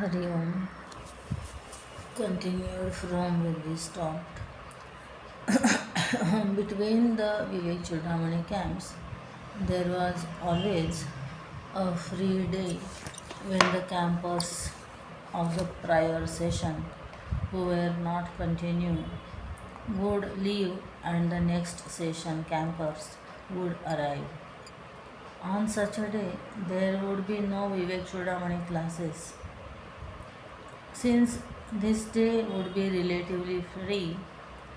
Hari Om continued from where we stopped. Between the Vivek Chudamani camps, there was always a free day when the campers of the prior session who were not continuing would leave and the next session campers would arrive. On such a day, there would be no Vivek Chudamani classes. Since this day would be relatively free,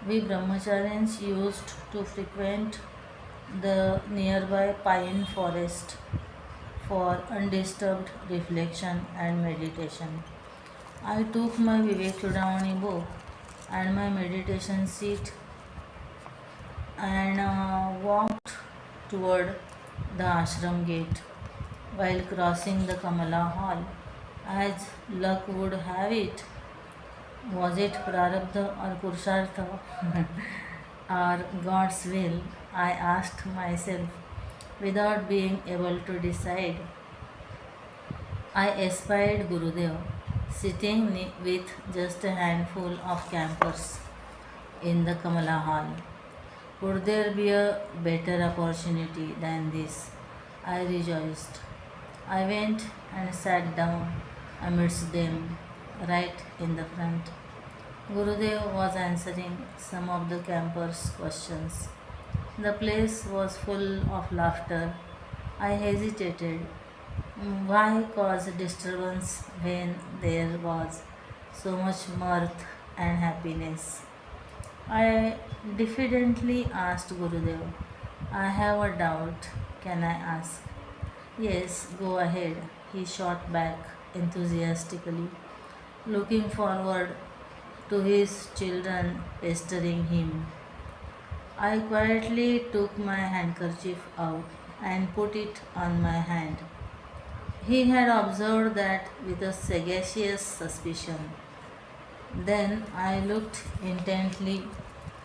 we brahmacharyans used to frequent the nearby pine forest for undisturbed reflection and meditation. I took my Vivek Chudamani book and my meditation seat and walked toward the ashram gate. While crossing the Kamala Hall, as luck would have it, was it Prarabdha or Purushartha or God's will? I asked myself without being able to decide. I espied Gurudev sitting with just a handful of campers in the Kamala Hall. Could there be a better opportunity than this? I rejoiced. I went and sat down amidst them, right in the front. Gurudev was answering some of the campers' questions. The place was full of laughter. I hesitated. Why cause disturbance when there was so much mirth and happiness? I diffidently asked Gurudev, I have a doubt. Can I ask? Yes, go ahead, he shot back enthusiastically, looking forward to his children pestering him. I quietly took my handkerchief out and put it on my hand. He had observed that with a sagacious suspicion. Then I looked intently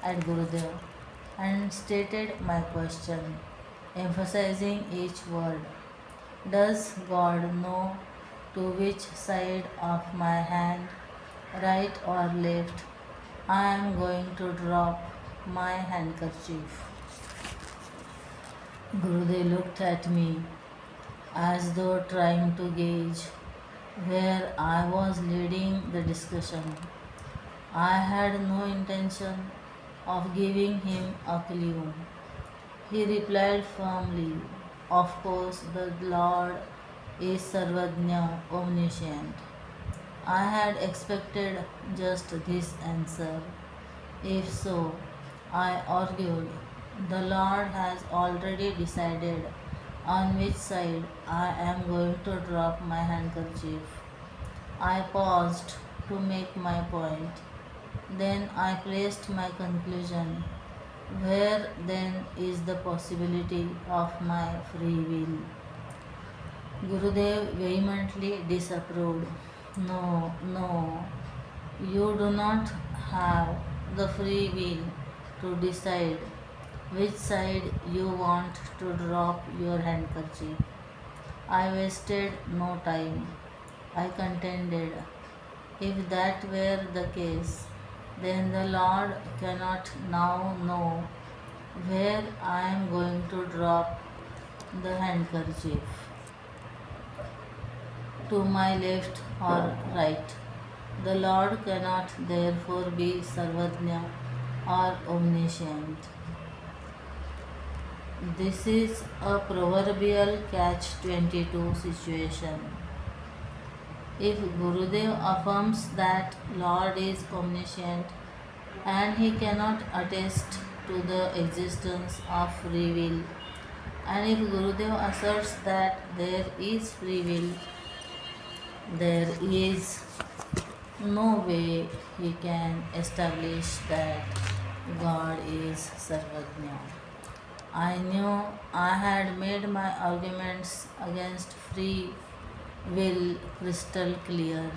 at Gurudev and stated my question, emphasizing each word. Does God know to which side of my hand, right or left, I am going to drop my handkerchief? Gurudev looked at me as though trying to gauge where I was leading the discussion. I had no intention of giving him a clue. He replied firmly, of course, the Lord is Sarvajna, omniscient. I had expected just this answer. If so, I argued, the Lord has already decided on which side I am going to drop my handkerchief. I paused to make my point. Then I placed my conclusion. Where then is the possibility of my free will? Gurudev vehemently disapproved. No, no, you do not have the free will to decide which side you want to drop your handkerchief. I wasted no time. I contended. If that were the case, then the Lord cannot now know where I am going to drop the handkerchief, to my left or right. The Lord cannot therefore be Sarvajna or omniscient. This is a proverbial catch 22 situation. If Gurudev affirms that Lord is omniscient and he cannot attest to the existence of free will, and if Gurudev asserts that there is free will, there is no way he can establish that God is Sarvajna. I knew I had made my arguments against free will crystal clear.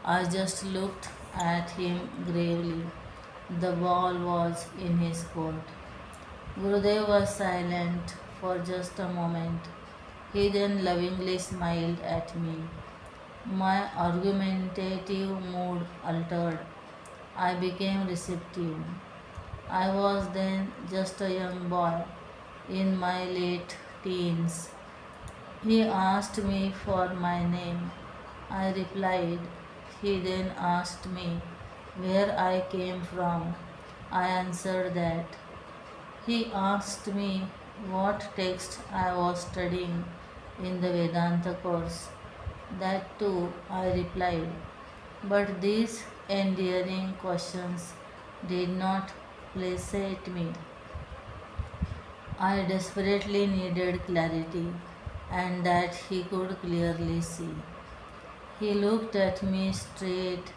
I just looked at him gravely. The ball was in his court. Gurudev was silent for just a moment. He then lovingly smiled at me. My argumentative mood altered. I became receptive. I was then just a young boy in my late teens. He asked me for my name. I replied. He then asked me where I came from. I answered that. He asked me what text I was studying in the Vedanta course. That too, I replied. But these endearing questions did not placate me. I desperately needed clarity, and that he could clearly see. He looked at me straight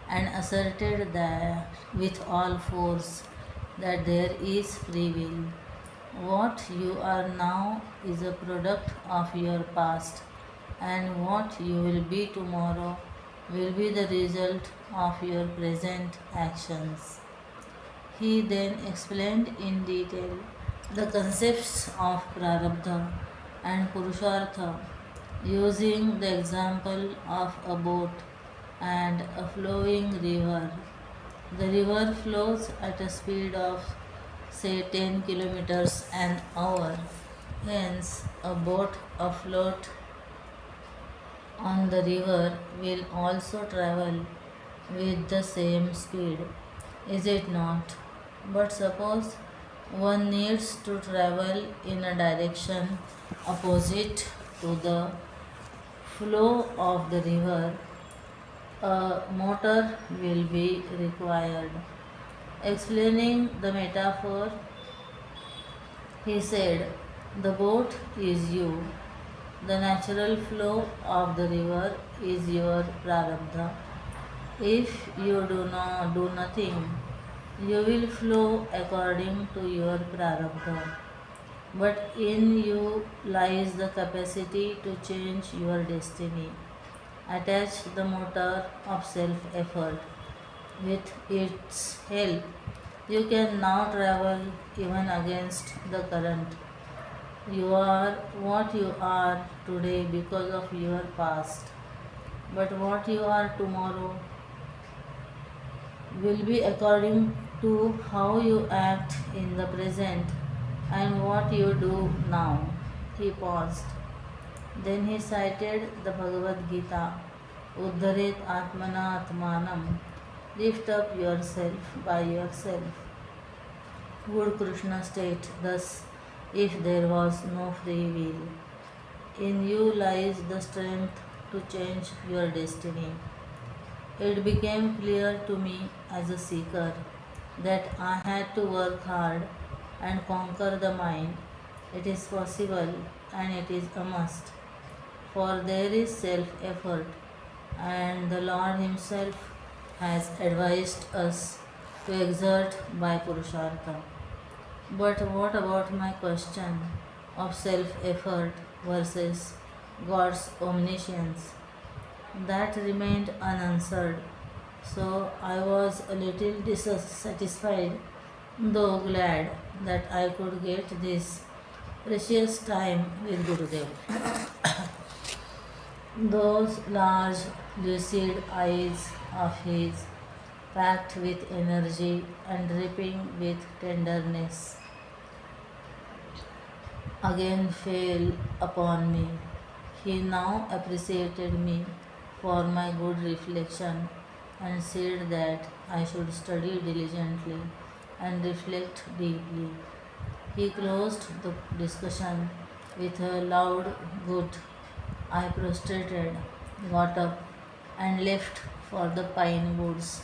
and asserted that with all force that there is free will. What you are now is a product of your past, and what you will be tomorrow will be the result of your present actions. He then explained in detail the concepts of prarabdha and purushartha using the example of a boat and a flowing river. The river flows at a speed of say 10 kilometers an hour. Hence, a boat afloat on the river will also travel with the same speed, is it not? But suppose one needs to travel in a direction opposite to the flow of the river, a motor will be required. Explaining the metaphor, he said, the boat is you, the natural flow of the river is your prarabdha. If you do not do nothing, you will flow according to your prarabdha. But in you lies the capacity to change your destiny. Attach the motor of self effort. With its help, you can now travel even against the current. You are what you are today because of your past. But what you are tomorrow will be according to how you act in the present and what you do now. He paused. Then he cited the Bhagavad Gita, Uddharet Atmana Atmanam, lift up yourself by yourself. Would Krishna state thus, if there was no free will, in you lies the strength to change your destiny. It became clear to me as a seeker that I had to work hard and conquer the mind. It is possible and it is a must, for there is self effort, and the Lord Himself has advised us to exert by Purushartha. But what about my question of self effort versus God's omniscience? That remained unanswered, so I was a little dissatisfied, though glad that I could get this precious time with Gurudev. Those large, lucid eyes of his, packed with energy and dripping with tenderness, again fell upon me. He now appreciated me for my good reflection and said that I should study diligently and reflect deeply. He closed the discussion with a loud good. I prostrated, got up, and left for the pine woods,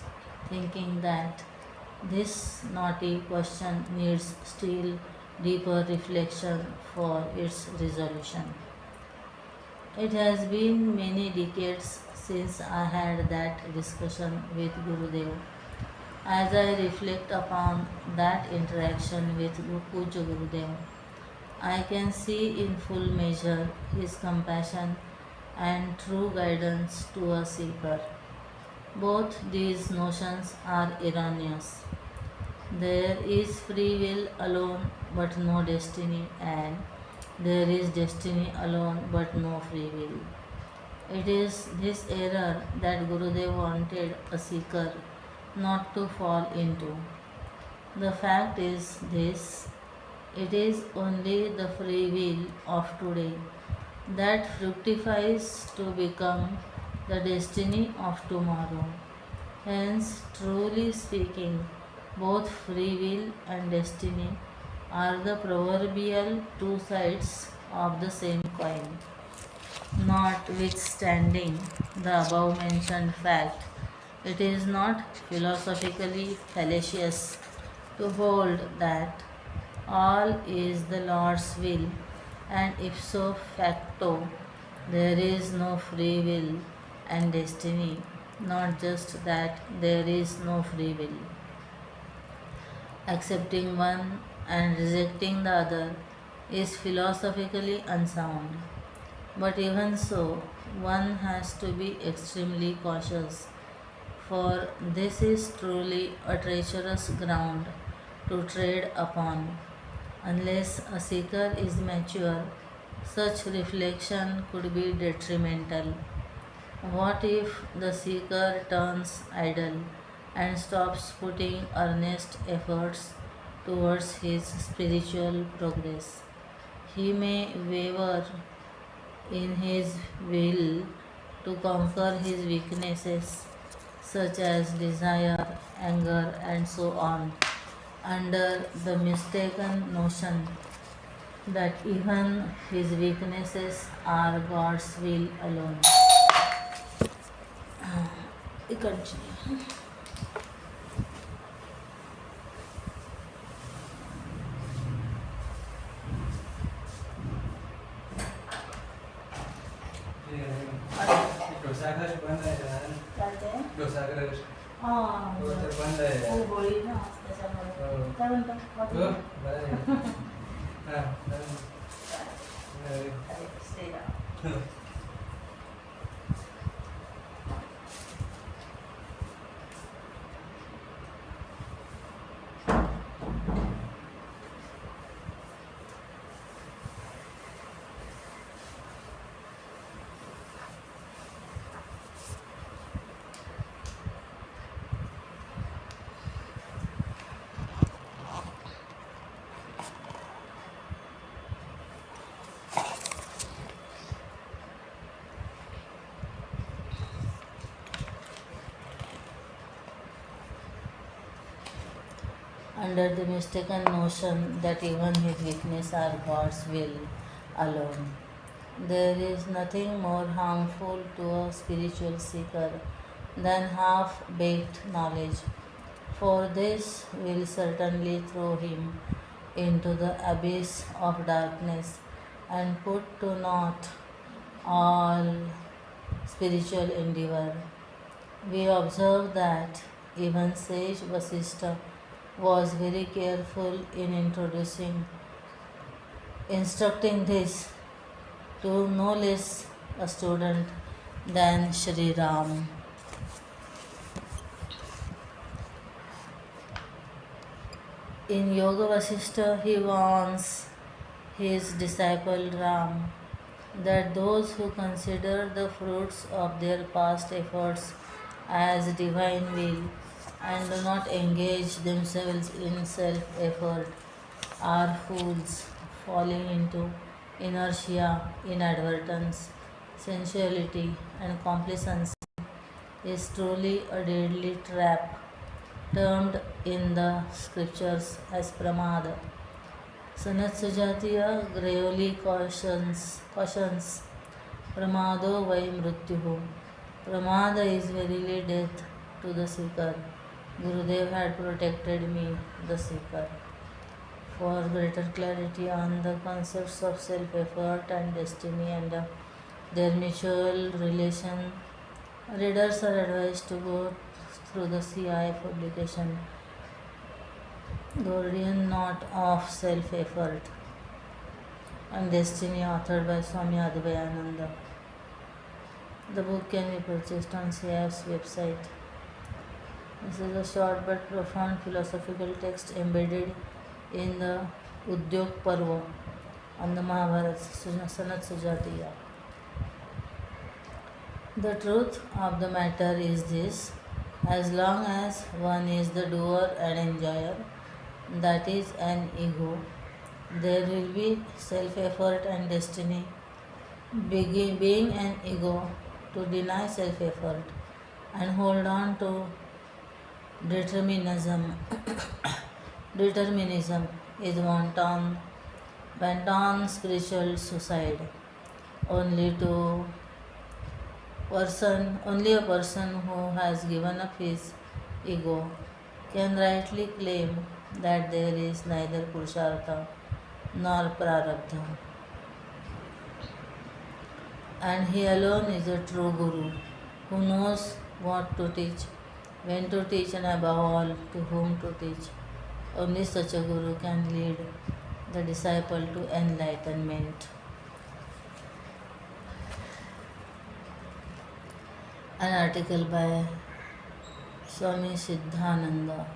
thinking that this naughty question needs still deeper reflection for its resolution. It has been many decades since I had that discussion with Gurudev. As I reflect upon that interaction with Puja Gurudev, I can see in full measure his compassion and true guidance to a seeker. Both these notions are erroneous. There is free will alone but no destiny, and there is destiny alone but no free will. It is this error that Gurudev wanted a seeker not to fall into. The fact is this: it is only the free will of today that fructifies to become the destiny of tomorrow. Hence, truly speaking, both free will and destiny are the proverbial two sides of the same coin. Notwithstanding the above mentioned fact, it is not philosophically fallacious to hold that all is the Lord's will, and ipso facto, there is no free will and destiny. Not just that, there is no free will. Accepting one and rejecting the other is philosophically unsound. But even so, one has to be extremely cautious, for this is truly a treacherous ground to tread upon. Unless a seeker is mature, such reflection could be detrimental. What if the seeker turns idle and stops putting earnest efforts towards his spiritual progress? He may waver in his will to conquer his weaknesses, such as desire, anger, and so on, under the mistaken notion that even his weaknesses are God's will alone. We continue. Dosa बंद आहे काय ते? डोसा हां, बंद आहे हो गोळी ना त्याच्यामुळे. काय म्हणतो? हो बरं आहे हां Stay down. Under the mistaken notion that even his weakness are God's will alone. There is nothing more harmful to a spiritual seeker than half baked knowledge, for this will certainly throw him into the abyss of darkness and put to naught all spiritual endeavor. We observe that even sage Vasishtha was very careful in instructing this to no less a student than Shri Ram. In Yoga Vasishtha, he warns his disciple Ram that those who consider the fruits of their past efforts as divine will and do not engage themselves in self effort are fools, falling into inertia, inadvertence, sensuality, and complacency is truly a deadly trap termed in the scriptures as pramada. Sanat Sujatiya gravely cautions Pramado vai mrityuhu. Pramada is verily death to the seeker. Gurudev had protected me, the seeker. For greater clarity on the concepts of self-effort and destiny and their mutual relation, readers are advised to go through the CI publication Gordian Knot of Self-Effort and Destiny, authored by Swami Advayananda. The book can be purchased on CIF's website. This is a short but profound philosophical text embedded in the Udyog Parva on the Mahabharata, Sanat Sujatiya. The truth of the matter is this: as long as one is the doer and enjoyer, that is an ego, there will be self effort and destiny. Being an ego to deny self effort and hold on to determinism. Determinism is wanton spiritual suicide. Only to only a person who has given up his ego can rightly claim that there is neither Purushartha nor Prarabdha, and he alone is a true Guru who knows what to teach, when to teach, and above all, to whom to teach. Only such a Guru can lead the disciple to enlightenment. An article by Swami Siddhananda.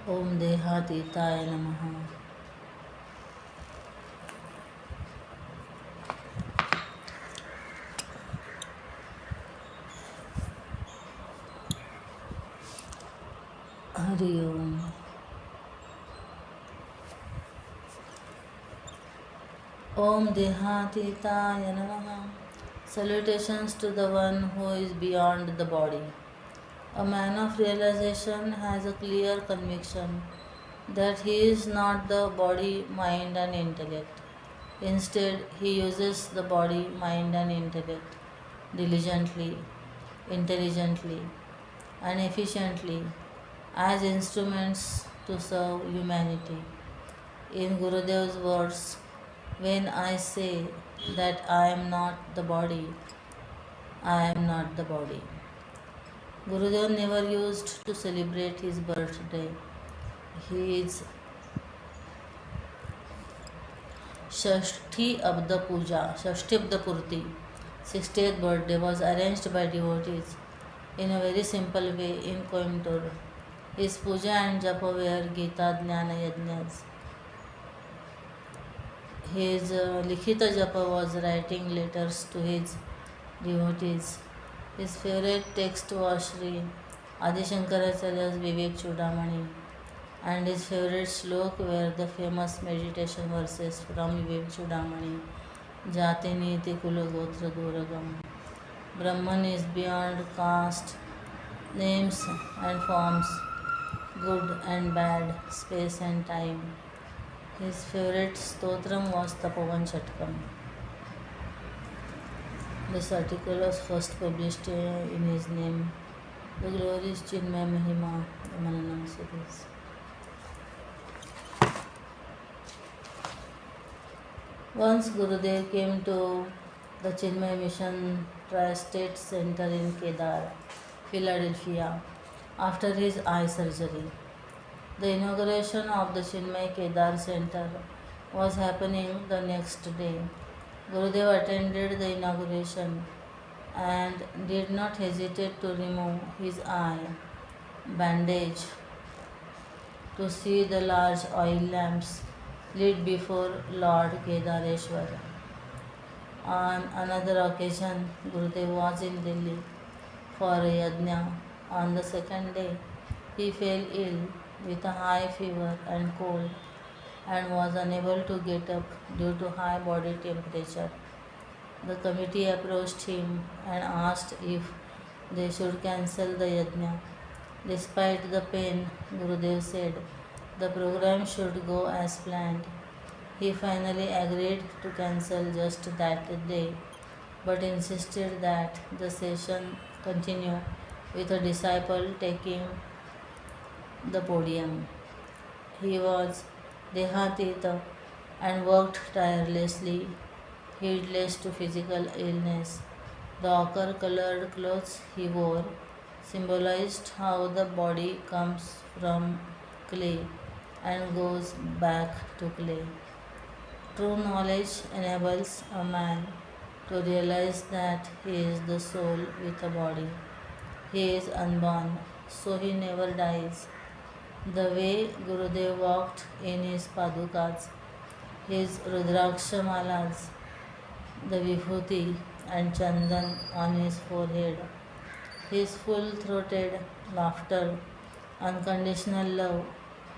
Om Dehatitaya Namaha. Hari Om. Om Dehatitaya Namaha. Salutations to the one who is beyond the body. A man of realization has a clear conviction that he is not the body, mind, and intellect. Instead, he uses the body, mind, and intellect diligently, intelligently, and efficiently as instruments to serve humanity. In Gurudev's words, when I say that I am not the body, I am not the body. Gurudev never used to celebrate his birthday. His Shashti Abda Puja, Shashti Abda Purti, 60th birthday was arranged by devotees in a very simple way in Coimbatore. His puja and japa were Gita Jnana Yajnas. His Likhita Japa was writing letters to his devotees. His favorite text was Sri Adi Shankaracharya's Vivek Chudamani, and his favorite slok were the famous meditation verses from Vivek Chudamani. Jati Niti Kula Gotra Duragam. Brahman is beyond caste, names and forms, good and bad, space and time. His favorite stotram was Tapovan Shatkam. This article was first published in his name, The Glorious Chinmay Mahima, the Mananam series. Once Gurudev came to the Chinmay Mission Tri-State Center in Kedar, Philadelphia, after his eye surgery. The inauguration of the Chinmay Kedar Center was happening the next day. Gurudev attended the inauguration and did not hesitate to remove his eye bandage to see the large oil lamps lit before Lord Kedareshwar. On another occasion, Gurudev was in Delhi for a yajna. On the second day, he fell ill with a high fever and cold and was unable to get up due to high body temperature. The committee approached him and asked if they should cancel the yajna. Despite the pain, Gurudev said the program should go as planned. He finally agreed to cancel just that day, but insisted that the session continue with a disciple taking the podium. He was Dehatita and worked tirelessly, heedless to physical illness. The ochre colored clothes he wore symbolized how the body comes from clay and goes back to clay. True knowledge enables a man to realize that he is the soul with a body. He is unborn, so he never dies. The way Gurudev walked in his padukas, his rudraksha malas, the vibhuti and chandan on his forehead. His full throated laughter, unconditional love,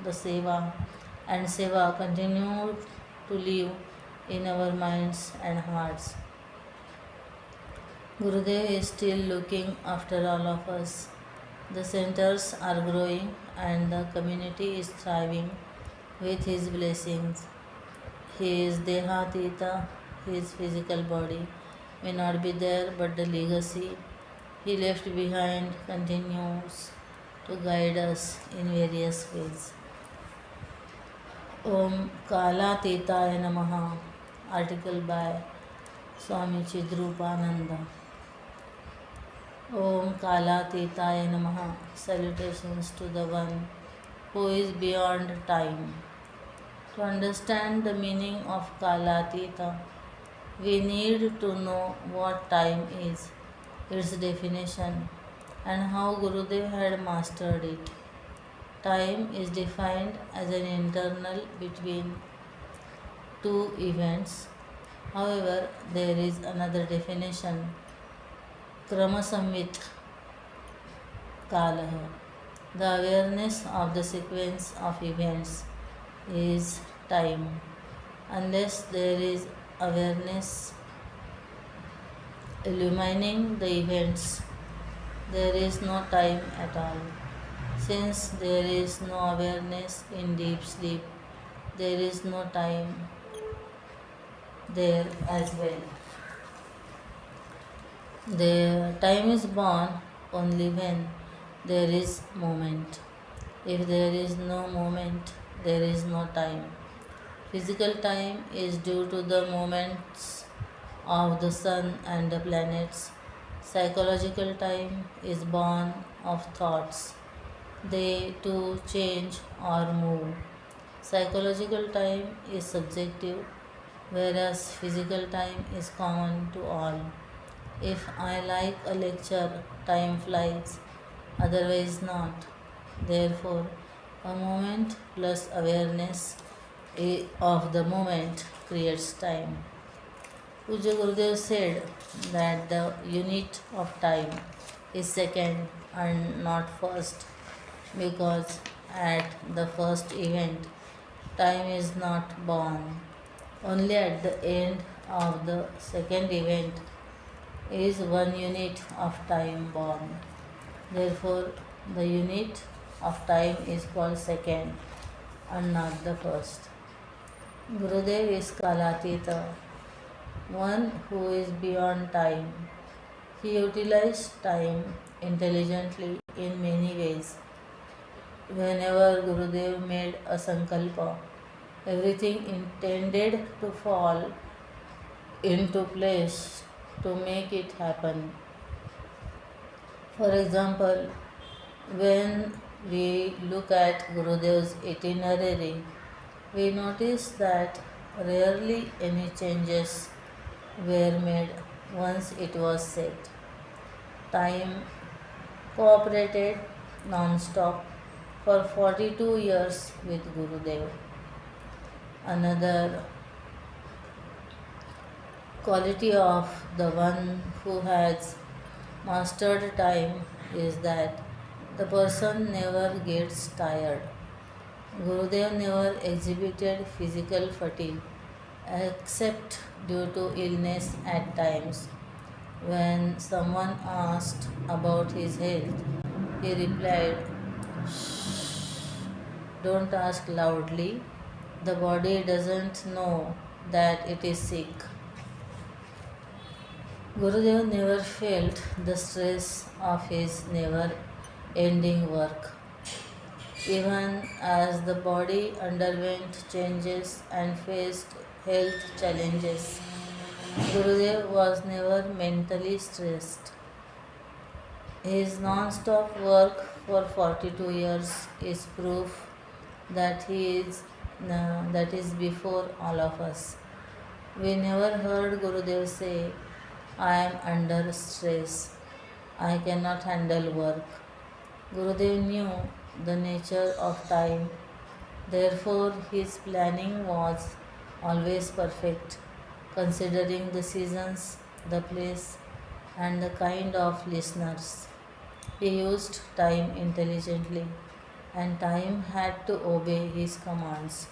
the seva continue to live in our minds and hearts. Gurudev is still looking after all of us. The centers are growing and the community is thriving with his blessings. His Dehatita, his physical body, may not be there, but the legacy he left behind continues to guide us in various ways. Om Kalatitaya Namaha, article by Swami Chidrupananda. Om Kalatitaya Namaha, salutations to the one who is beyond time. To understand the meaning of Kalatita, we need to know what time is, its definition, and how Gurudev had mastered it. Time is defined as an interval between two events. However, there is another definition, Kramasamvit Kalaha. The awareness of the sequence of events is time. Unless there is awareness illumining the events, there is no time at all. Since there is no awareness in deep sleep, there is no time there as well. The time is born only when there is moment. If there is no moment, there is no time. Physical time is due to the movements of the sun and the planets. Psychological time is born of thoughts. They too change or move. Psychological time is subjective, whereas physical time is common to all. If I like a lecture, time flies, otherwise not. Therefore, a moment plus awareness of the moment creates time. Puja Gurudev said that the unit of time is second and not first, because at the first event time is not born. Only at the end of the second event is one unit of time born. Therefore, the unit of time is called second and not the first. Gurudev is Kalatita, one who is beyond time. He utilized time intelligently in many ways. Whenever Gurudev made a sankalpa, everything intended to fall into place to make it happen. For example, when we look at Gurudev's itinerary, we notice that rarely any changes were made once it was set. Time cooperated non-stop for 42 years with Gurudev. Another quality of the one who has mastered time is that the person never gets tired. Gurudev never exhibited physical fatigue except due to illness at times. When someone asked about his health, he replied, "Shh, don't ask loudly. The body doesn't know that it is sick." Gurudev never felt the stress of his never ending work. Even as the body underwent changes and faced health challenges, Gurudev was never mentally stressed. His non-stop work for 42 years is proof that that is before all of us. We never heard Gurudev say, "I am under stress. I cannot handle work." Gurudev knew the nature of time, therefore, his planning was always perfect, considering the seasons the place, and the kind of listeners. He used time intelligently, and time had to obey his commands.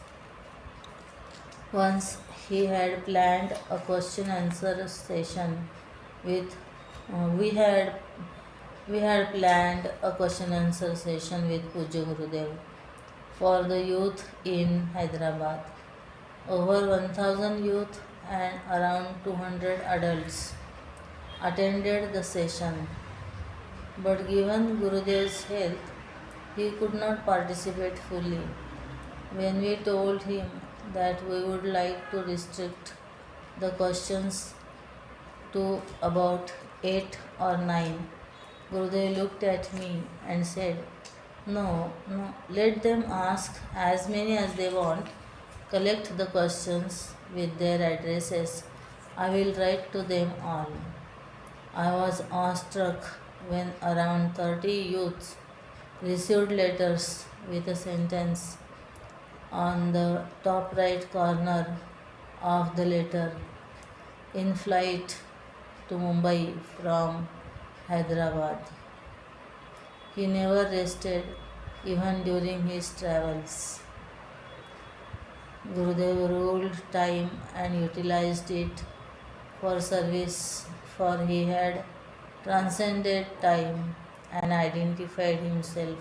Once he had planned a question answer session with we had planned a question answer session with Pujya Gurudev for the youth in Hyderabad. Over 1000 youth and around 200 adults attended the session, but given Gurudev's health, he could not participate fully. When we told him that we would like to restrict the questions to about 8 or 9, Gurudev looked at me and said, "No, no, let them ask as many as they want. Collect the questions with their addresses. I will write to them all." I was awestruck when around 30 youths received letters with a sentence on the top right corner of the letter: "In flight to Mumbai from Hyderabad." He never rested even during his travels. Gurudev ruled time and utilized it for service, for he had transcended time and identified himself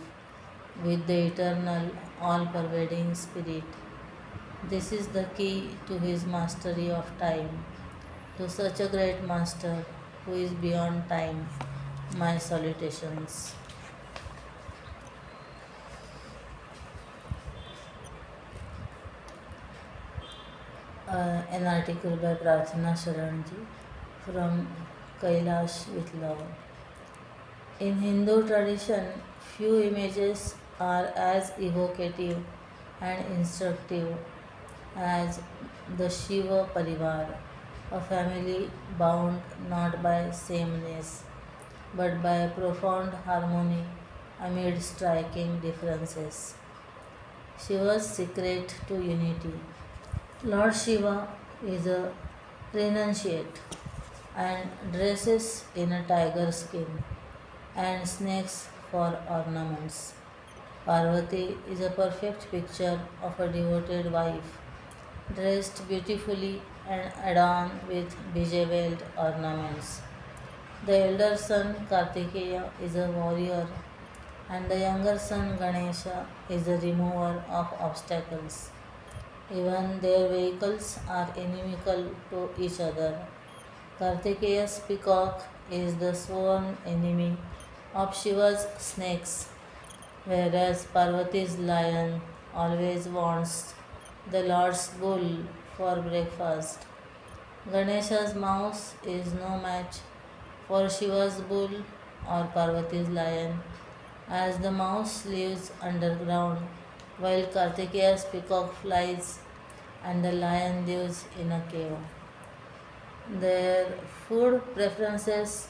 with the eternal, all pervading spirit. This is the key to his mastery of time. To such a great master who is beyond time, my salutations. An article by Prarthana Sharanji from Kailash with Love. In Hindu tradition, few images are as evocative and instructive as the Shiva Parivar, a family bound not by sameness but by profound harmony amid striking differences. Shiva's secret to unity. Lord Shiva is a renunciate and dresses in a tiger skin and snakes for ornaments. Parvati is a perfect picture of a devoted wife, dressed beautifully and adorned with bejeweled ornaments. The elder son Kartikeya is a warrior, and the younger son Ganesha is a remover of obstacles. Even their vehicles are inimical to each other. Kartikeya's peacock is the sworn enemy of Shiva's snakes, whereas Parvati's lion always wants the Lord's bull for breakfast. Ganesha's mouse is no match for Shiva's bull or Parvati's lion, as the mouse lives underground while Kartikeya's peacock flies and the lion lives in a cave. Their food preferences,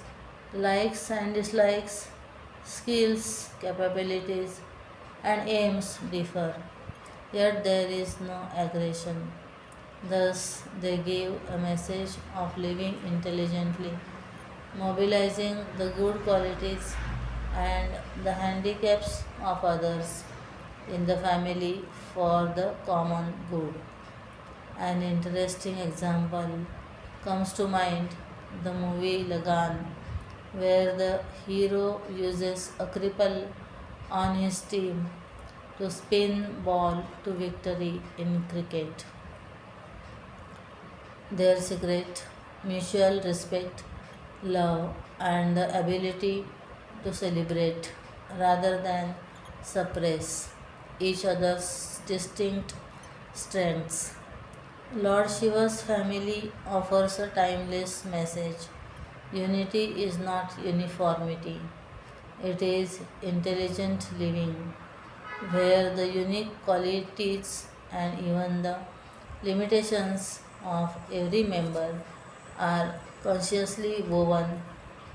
likes and dislikes, skills, capabilities, and aims differ, yet there is no aggression. Thus, they give a message of living intelligently, mobilizing the good qualities and the handicaps of others in the family for the common good. An interesting example comes to mind: the movie Lagan, where the hero uses a cripple on his team to spin ball to victory in cricket. Their secret: mutual respect, love, and the ability to celebrate rather than suppress each other's distinct strengths. Lord Shiva's family offers a timeless message. Unity is not uniformity, it is intelligent living, where the unique qualities and even the limitations of every member are consciously woven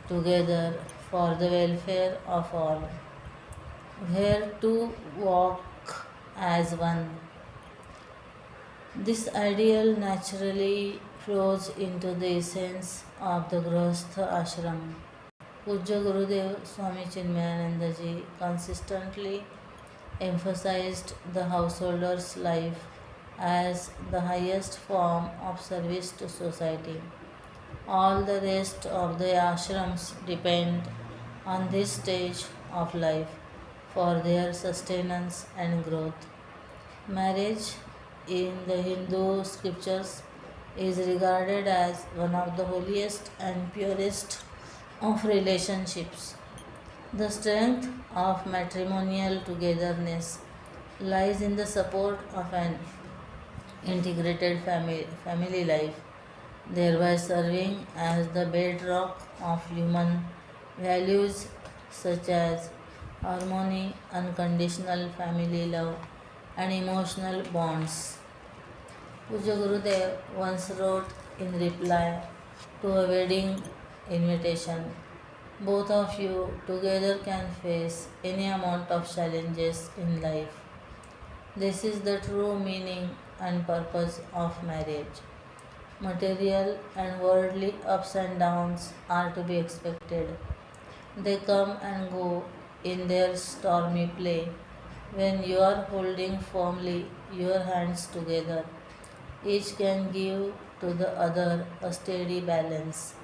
together for the welfare of all, where two walk as one. This ideal naturally flows into the essence of the Grahastha ashram. Pujya Gurudev Swami Chinmayanandaji consistently emphasized the householder's life as the highest form of service to society. All the rest of the ashrams depend on this stage of life for their sustenance and growth. Marriage in the Hindu scriptures is regarded as one of the holiest and purest of relationships. The strength of matrimonial togetherness lies in the support of an integrated family life, thereby serving as the bedrock of human values such as harmony, unconditional family love, and emotional bonds. Puja Gurudev once wrote in reply to a wedding invitation, both of you together can face any amount of challenges in life. This is the true meaning and purpose of marriage. Material and worldly ups and downs are to be expected. They come and go in their stormy play. When you are holding firmly your hands together, each can give to the other a steady balance.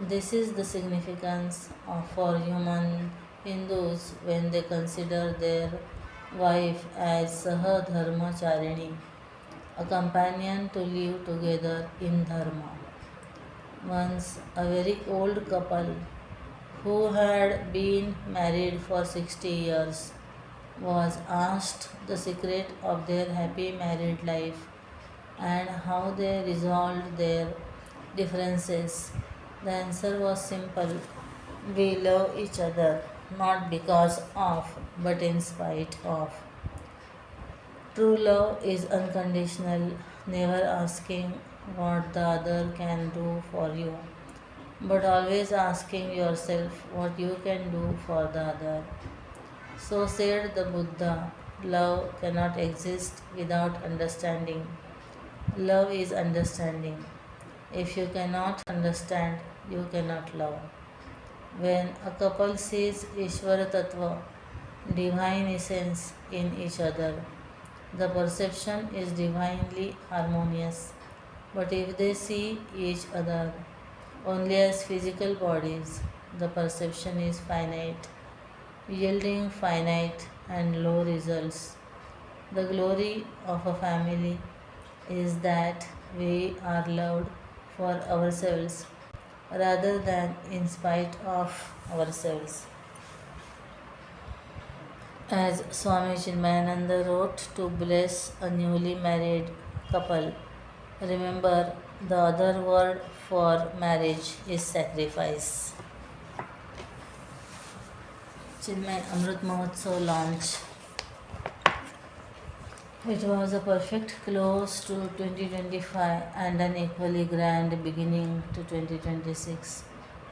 This is the significance for human Hindus when they consider their wife as Saha Charini, a companion to live together in Dharma. Once, a very old couple who had been married for 60 years was asked the secret of their happy married life and how they resolved their differences. The answer was simple: we love each other not because of, but in spite of. True love is unconditional, never asking what the other can do for you, but always asking yourself what you can do for the other. So said the Buddha, love cannot exist without understanding. Love is understanding. If you cannot understand, you cannot love. When a couple sees Ishvara Tattva, divine essence, in each other, the perception is divinely harmonious. But if they see each other only as physical bodies, the perception is finite, yielding finite and low results. The glory of a family is that we are loved for ourselves rather than in spite of ourselves. As Swami Chinmayananda wrote to bless a newly married couple, remember the other word for marriage is sacrifice. Chinmay Amrit Mahotsav launch. It was a perfect close to 2025 and an equally grand beginning to 2026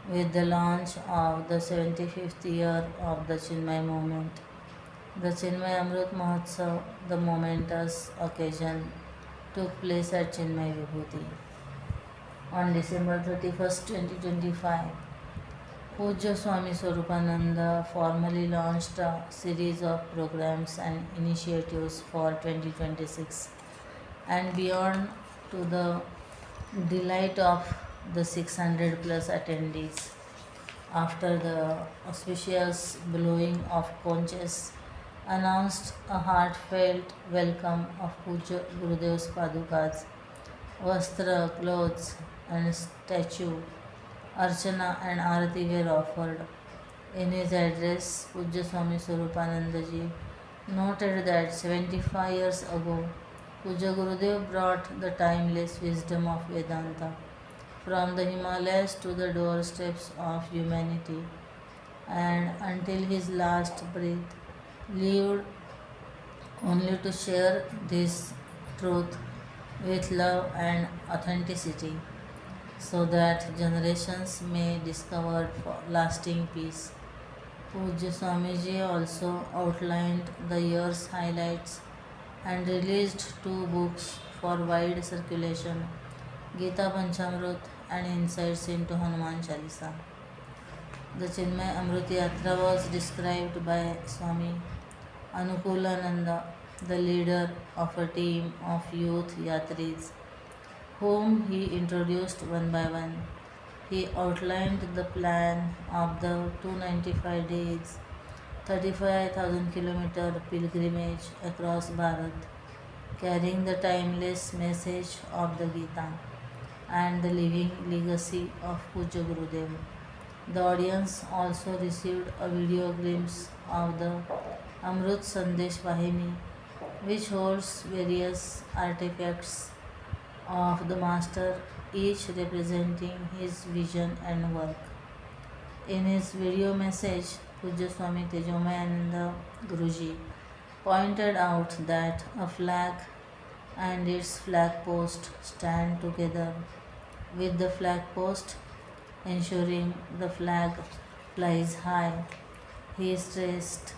with the launch of the 75th year of the Chinmay movement. The Chinmay Amrit Mahotsav, the momentous occasion, took place at Chinmay Vibhuti. On December 31st, 2025, Pujya Swami Swarupananda formally launched a series of programs and initiatives for 2026 and beyond, to the delight of the 600 plus attendees. After the auspicious blowing of conches announced a heartfelt welcome of Pujya Gurudev's Padukas, Vastra, clothes, and statue, Archana and Arati were offered. In his address, Pujya Swami Swarupanandaji noted that 75 years ago, Pujya Gurudev brought the timeless wisdom of Vedanta from the Himalayas to the doorsteps of humanity, and until his last breath, lived only to share this truth with love and authenticity, so that generations may discover lasting peace. Pujya Swamiji also outlined the year's highlights and released two books for wide circulation: Gita Panchamrit and insights into Hanuman Chalisa. The Chinmay Amrit Yatra was described by Swami Anukulananda, the leader of a team of youth yatris, whom he introduced one by one. He outlined the plan of the 295 days, 35,000 kilometer pilgrimage across Bharat, carrying the timeless message of the Gita and the living legacy of Puja Gurudev. The audience also received a video glimpse of the Amrit Sandesh Vahini, which holds various artifacts of the Master, each representing his vision and work. In his video message, Pujya Swami Tejomayananda Guruji pointed out that a flag and its flag post stand together, with the flag post ensuring the flag flies high. He stressed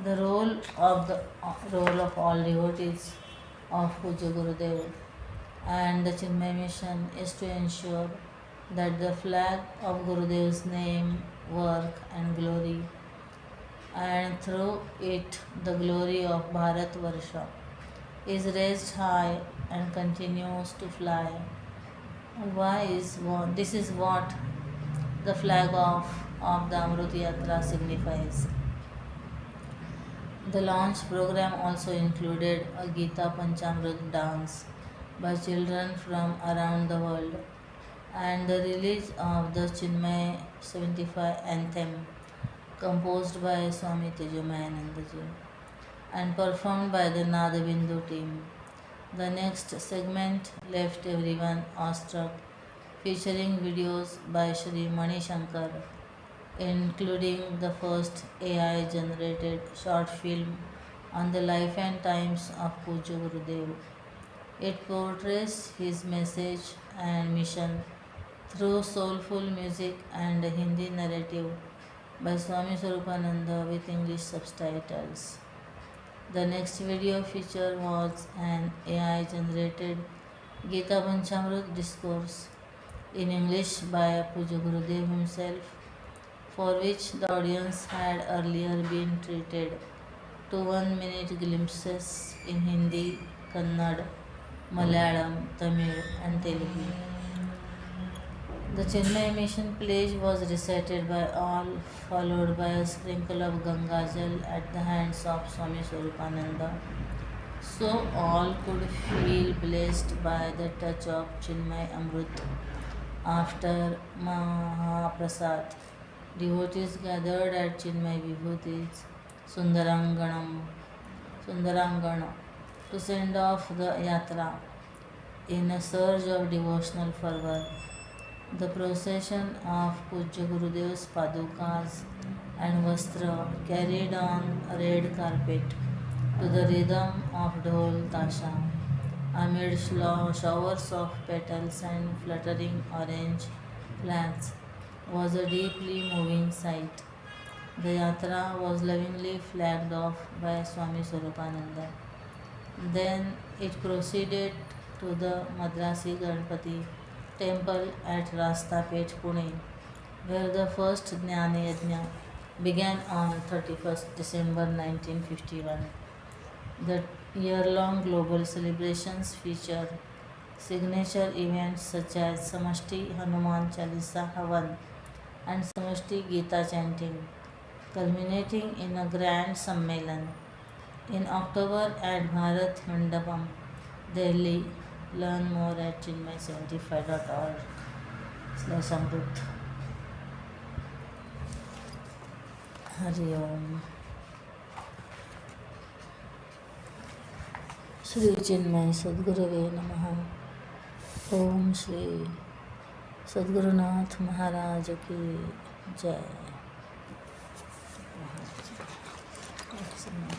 the role of all devotees of Puja Gurudev and the Chinmay mission is to ensure that the flag of Gurudev's name, work and glory, and through it the glory of Bharat Varsha, is raised high and continues to fly. This is what the flag of the Amrit Yatra signifies. The launch program also included a Gita Panchamrit dance by children from around the world and the release of the Chinmay 75 anthem composed by Swami Tejomayanandaji and performed by the Nadabindu team. The next segment left everyone awestruck, featuring videos by Sri Mani Shankar, including the first AI generated short film on the life and times of Puja Gurudev. It portrays his message and mission through soulful music and a Hindi narrative by Swami Swarupananda with English subtitles. The next video feature was an AI generated Gita Panchamrit discourse in English by Puja Gurudev himself, for which the audience had earlier been treated to 1 minute glimpses in Hindi, Kannada, Malayalam, Tamil, and Telugu. The Chinmay mission pledge was recited by all, followed by a sprinkle of Gangajal at the hands of Swami Swarupananda, so all could feel blessed by the touch of Chinmay Amrit. After Prasad, devotees gathered at Chinmay Vibhuti's Sundarangana to send off the yatra in a surge of devotional fervor. The procession of Pujya Gurudev's Padukas and Vastra carried on a red carpet to the rhythm of Dhol Tasha, amid showers of petals and fluttering orange flags, was a deeply moving sight. The yatra was lovingly flagged off by Swami Swarupananda. Then it proceeded to the Madrasi Ganpati temple at Rastapet, Pune, where the first Jnana Yajna began on 31st December 1951. The year-long global celebrations feature signature events such as Samashti Hanuman Chalisa Havan and Samashti Gita chanting, culminating in a grand Sammelan in October at Bharat Mandapam, Delhi. Learn more at chinmay75.org/amrit. Hari Om. Shri Chinmay Sadgurave Namaha. Om Shri Sadgurunath Maharaj Ki Jai.